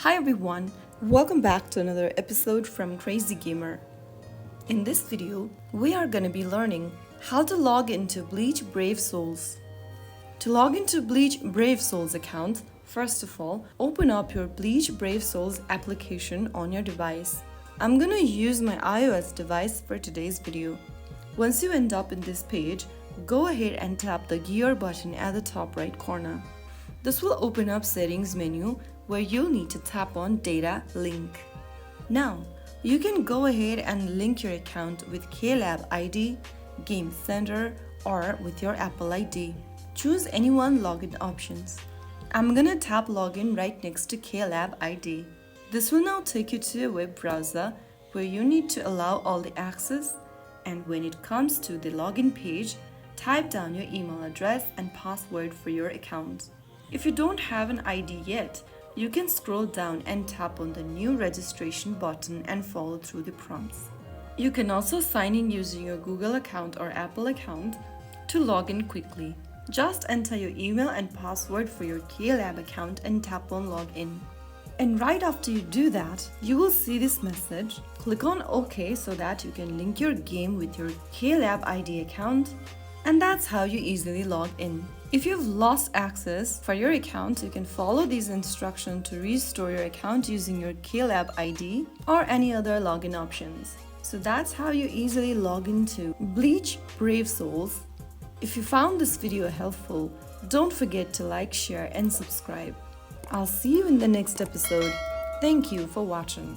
Hi everyone, welcome back to another episode from Crazy Gamer. In this video, we are going to be learning how to log into Bleach Brave Souls. To log into Bleach Brave Souls account, first of all, open up your Bleach Brave Souls application on your device. I'm going to use my iOS device for today's video. Once you end up in this page, go ahead and tap the gear button at the top right corner. This will open up settings menu where you'll need to tap on data link. Now, you can go ahead and link your account with KLab ID, Game Center, or with your Apple ID. Choose any one login options. I'm gonna tap login right next to KLab ID. This will now take you to a web browser where you need to allow all the access, and when it comes to the login page, type down your email address and password for your account. If you don't have an ID yet, you can scroll down and tap on the new registration button and follow through the prompts. You can also sign in using your Google account or Apple account to log in quickly. Just enter your email and password for your KLab account and tap on login. And right after you do that, you will see this message. Click on OK so that you can link your game with your KLab ID account. And that's how you easily log in. If you've lost access for your account, you can follow these instructions to restore your account using your KLab ID or any other login options. So that's how you easily log into Bleach Brave Souls. If you found this video helpful, don't forget to like, share, and subscribe. I'll see you in the next episode. Thank you for watching.